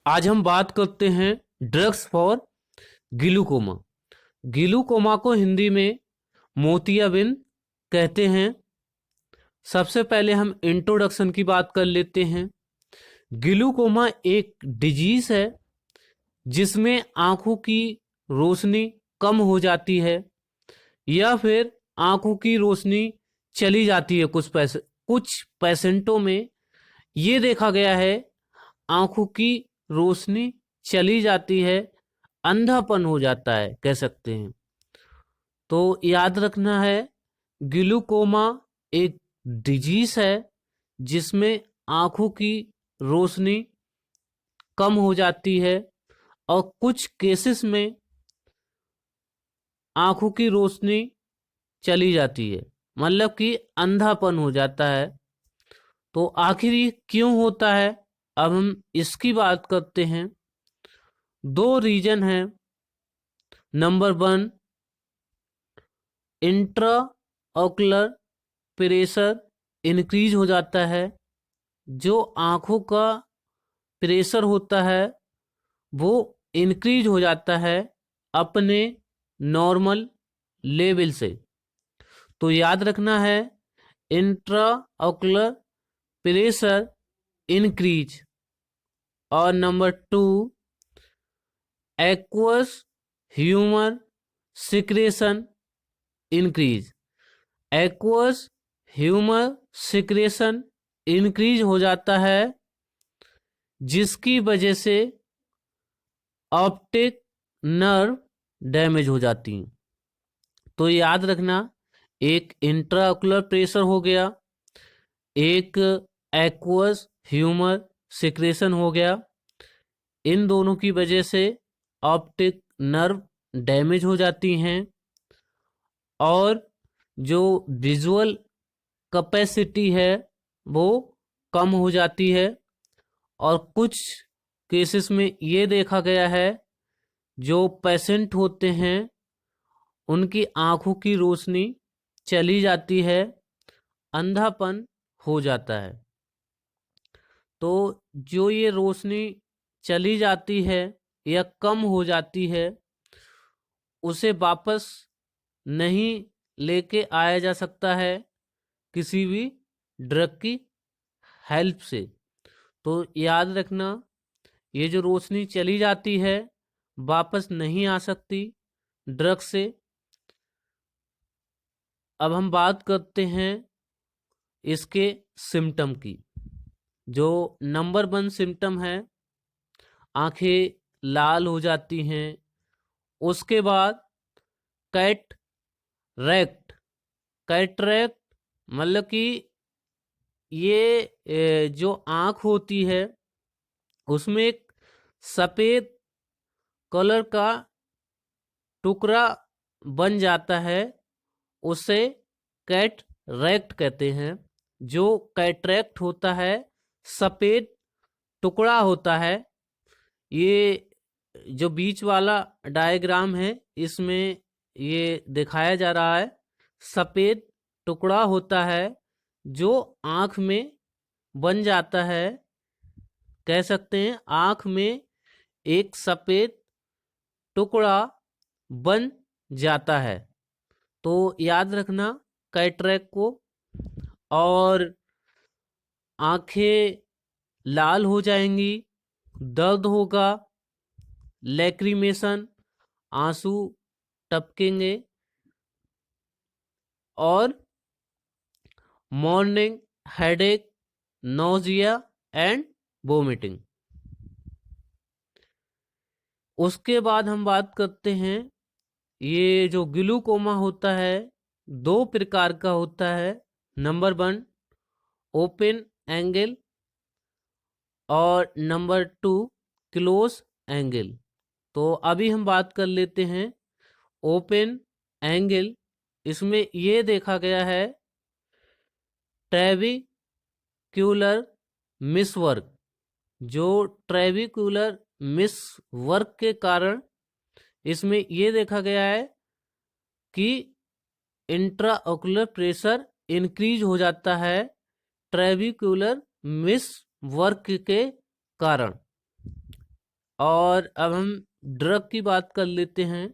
आज हम बात करते हैं ड्रग्स फॉर ग्लूकोमा। ग्लूकोमा को हिंदी में मोतियाबिंद कहते हैं। सबसे पहले हम इंट्रोडक्शन की बात कर लेते हैं। ग्लूकोमा एक डिजीज है जिसमें आंखों की रोशनी कम हो जाती है या फिर आंखों की रोशनी चली जाती है। कुछ पेशेंटों में ये देखा गया है, आंखों की रोशनी चली जाती है, अंधापन हो जाता है कह सकते हैं। तो याद रखना है, ग्लूकोमा एक डिजीज है जिसमें आंखों की रोशनी कम हो जाती है और कुछ केसेस में आंखों की रोशनी चली जाती है, मतलब कि अंधापन हो जाता है। तो आखिर ये क्यों होता है, अब हम इसकी बात करते हैं। दो रीजन है। Number 1, intra ocular pressure increase हो जाता है। जो आंखों का प्रेशर होता है वो इंक्रीज हो जाता है अपने नॉर्मल लेवल से। तो याद रखना है, इंट्रा ऑकुलर प्रेशर इंक्रीज। और number 2, aqueous humour secretion increase. Aqueous humour secretion increase हो जाता है जिसकी वजह से ऑप्टिक नर्व डैमेज हो जाती हैं। तो याद रखना, एक इंट्राओकुलर प्रेशर हो गया, एक एक्वस ह्यूमर सिक्रेशन हो गया। इन दोनों की वजह से ऑप्टिक नर्व डैमेज हो जाती हैं और जो विजुअल कैपेसिटी है वो कम हो जाती है। और कुछ केसेस में ये देखा गया है, जो पेशेंट होते हैं उनकी आंखों की रोशनी चली जाती है, अंधापन हो जाता है। तो जो ये रोशनी चली जाती है या कम हो जाती है, उसे वापस नहीं लेके आया जा सकता है किसी भी ड्रग की हेल्प से। तो याद रखना, ये जो रोशनी चली जाती है वापस नहीं आ सकती ड्रग से। अब हम बात करते हैं इसके सिम्टम की। जो नंबर 1 सिम्टम है, आंखें लाल हो जाती हैं। उसके बाद कैटरैक्ट। कैटरैक्ट मतलब कि ये जो आंख होती है उसमें एक सफेद कलर का टुकड़ा बन जाता है, उसे कैटरैक्ट कहते हैं। जो कैटरैक्ट होता है, सफेद टुकड़ा होता है। ये जो बीच वाला डायग्राम है इसमें ये दिखाया जा रहा है, सफेद टुकड़ा होता है जो आंख में बन जाता है। कह सकते हैं आंख में एक सफेद टुकड़ा बन जाता है। तो याद रखना कैटरैक्ट को। और आंखें लाल हो जाएंगी, दर्द होगा, लैक्रिमेशन आंसू टपकेंगे, और morning headache, nausea and vomiting. उसके बाद हम बात करते हैं, ये जो ग्लूकोमा होता है 2 प्रकार का होता है। नंबर 1, ओपन एंगल, और नंबर 2, क्लोज एंगल। तो अभी हम बात कर लेते हैं ओपन एंगल। इसमें ये देखा गया है ट्रेबिक्युलर मिसवर्क। जो ट्रेबिक्युलर मिसवर्क के कारण इसमें ये देखा गया है कि इंट्राओकुलर प्रेशर इंक्रीज हो जाता है ट्रेबिक्युलर मिसवर्क के कारण। और अब हम ड्रग की बात कर लेते हैं।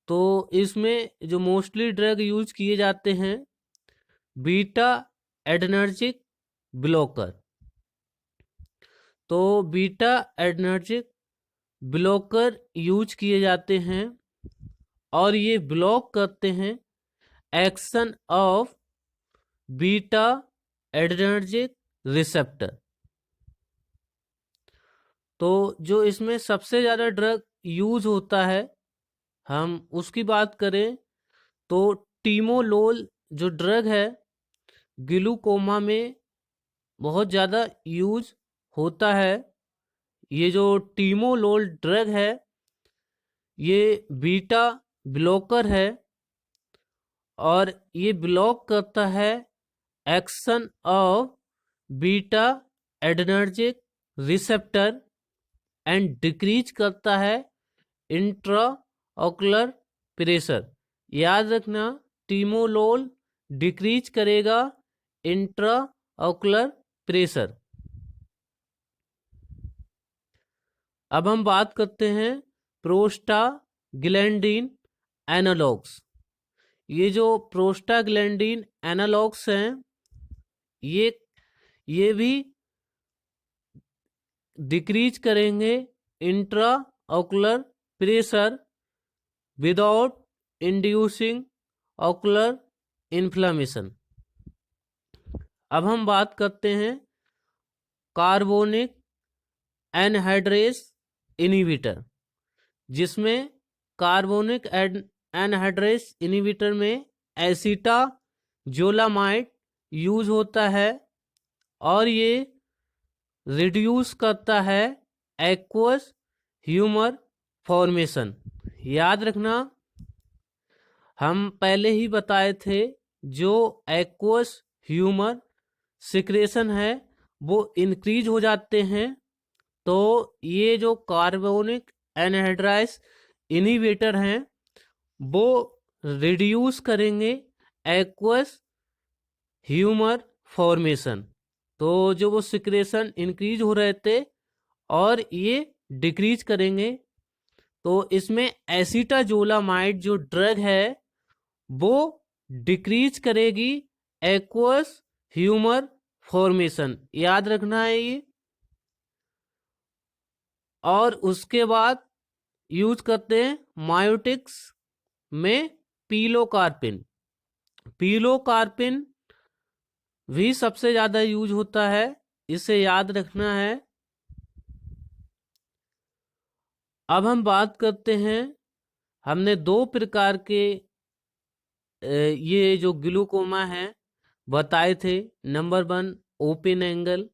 तो इसमें जो मोस्टली ड्रग यूज किए जाते हैं, बीटा एडनर्जिक ब्लॉकर। तो बीटा एडनर्जिक ब्लॉकर यूज किए जाते हैं और ये ब्लॉक करते हैं action of beta adrenergic receptor. तो जो इसमें सबसे ज़्यादा ड्रग यूज होता है, हम उसकी बात करें तो टीमोलोल जो ड्रग है ग्लूकोमा में बहुत ज़्यादा यूज होता है। ये जो टीमोलोल ड्रग है ये बीटा ब्लॉकर है और ये ब्लॉक करता है action of beta adrenergic receptor and decrease करता है इंट्रा ऑकुलर प्रेशर। याद रखना, टीमोलोल डिक्रीज करेगा इंट्रा ऑकुलर प्रेशर। अब हम बात करते हैं प्रोस्टाग्लैंडिन एनालॉग्स। ये जो प्रोस्टाग्लैंडिन एनालॉग्स हैं ये भी डिक्रीज करेंगे intra ocular pressure without inducing ocular inflammation. अब हम बात करते हैं कार्बोनिक एनहाइड्रेस इनहिबिटर, जिसमें कार्बोनिक एनहाइड्रेस इनहिबिटर में एसीटाजोलामाइड यूज होता है और ये रिड्यूस करता है एक्वस ह्यूमर फॉर्मेशन। याद रखना, हम पहले ही बताए थे जो एक्वस ह्यूमर सिक्रेशन है वो इंक्रीज हो जाते हैं। तो ये जो कार्बोनिक एनहाइड्राइस इनहिबिटर हैं वो रिड्यूस करेंगे एक्वस ह्यूमर फॉर्मेशन। तो जो वो सिक्रेशन इंक्रीज हो रहे थे और ये डिक्रीज करेंगे। तो इसमें एसीटाजोलामाइड जो ड्रग है वो डिक्रीज करेगी एक्वस ह्यूमर फॉर्मेशन। याद रखना है ये। और उसके बाद यूज करते हैं मायोटिक्स में पीलोकार्पिन। पीलोकार्पिन भी सबसे ज्यादा यूज होता है, इसे याद रखना है। अब हम बात करते हैं, हमने दो प्रकार के ये जो ग्लूकोमा है बताए थे। नंबर 1 ओपन एंगल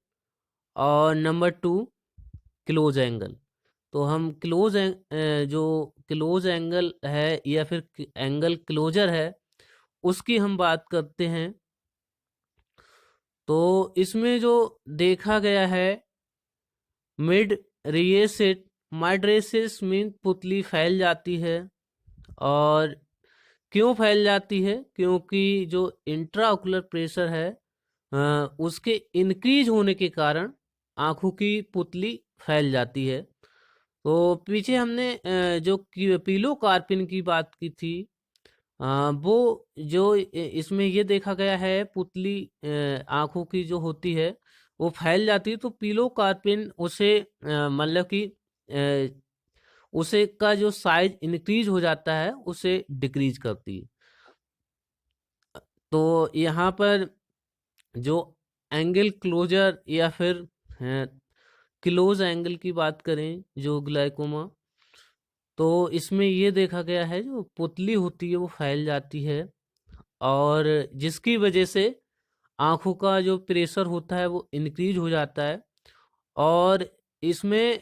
और नंबर 2 क्लोज एंगल। तो हम जो क्लोज एंगल है या फिर एंगल क्लोजर है उसकी हम बात करते हैं। तो इसमें जो देखा गया है मिड रिएसिट माइड्रेसिस मीन पुतली फैल जाती है। और क्यों फैल जाती है? क्योंकि जो इंट्राओकुलर प्रेशर है उसके इंक्रीज होने के कारण आंखों की पुतली फैल जाती है। तो पीछे हमने जो पीलोकार्पिन की बात की थी, वो जो इसमें ये देखा गया है पुतली आंखों की जो होती है वो फैल जाती है। तो पीलोकार्पिन उसे मतलब कि उसे का जो साइज इंक्रीज हो जाता है उसे डिक्रीज करती है। तो यहाँ पर जो एंगल क्लोजर या फिर क्लोज एंगल की बात करें जो ग्लाइकोमा, तो इसमें ये देखा गया है जो पुतली होती है वो फैल जाती है और जिसकी वजह से आंखों का जो प्रेशर होता है वो इंक्रीज हो जाता है। और इसमें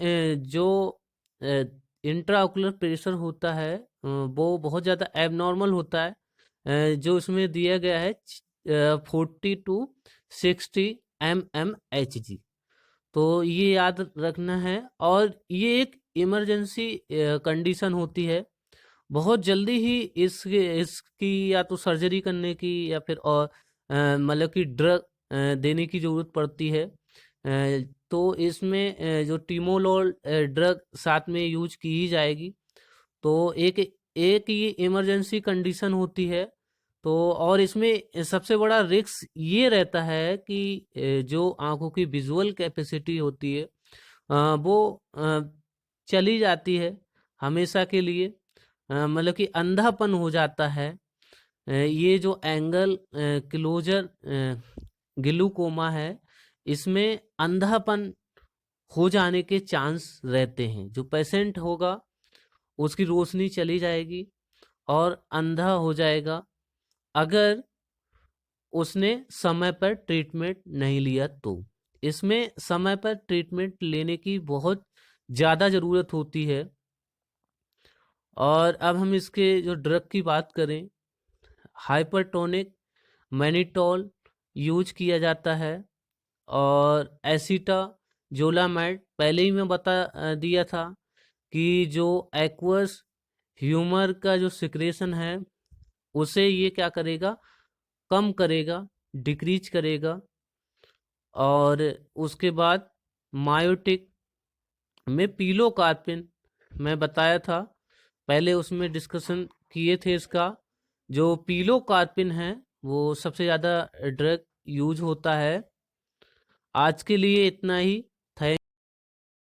जो इंट्राओकुलर प्रेशर होता है वो बहुत ज़्यादा एबनॉर्मल होता है। जो इसमें दिया गया है 40 to 60 mmHg। तो ये याद रखना है। और ये एक इमरजेंसी कंडीशन होती है, बहुत जल्दी ही इसकी या तो सर्जरी करने की या फिर और मतलब कि ड्रग देने की ज़रूरत पड़ती है। तो इसमें जो टिमोलोल ड्रग साथ में यूज की ही जाएगी। तो एक एक ये इमरजेंसी कंडीशन होती है। तो और इसमें सबसे बड़ा रिस्क ये रहता है कि जो आंखों की विजुअल कैपेसिटी होती है वो चली जाती है हमेशा के लिए। मतलब कि अंधापन हो जाता है। ये जो एंगल क्लोजर ग्लूकोमा है, इसमें अंधापन हो जाने के चांस रहते हैं। जो पेशेंट होगा उसकी रोशनी चली जाएगी और अंधा हो जाएगा अगर उसने समय पर ट्रीटमेंट नहीं लिया तो। इसमें समय पर ट्रीटमेंट लेने की बहुत ज़्यादा ज़रूरत होती है। और अब हम इसके जो ड्रग की बात करें, हाइपरटोनिक मैनिटोल यूज किया जाता है। और एसिटाजोलामाइड पहले ही मैं बता दिया था कि जो एक्वस ह्यूमर का जो सिक्रेशन है उसे ये क्या करेगा, कम करेगा, डिक्रीज करेगा। और उसके बाद मायोटिक में पीलोकार्पिन मैं बताया था, पहले उसमें डिस्कशन किए थे इसका। जो पीलोकार्पिन है वो सबसे ज़्यादा ड्रग यूज होता है। आज के लिए इतना ही। थैंक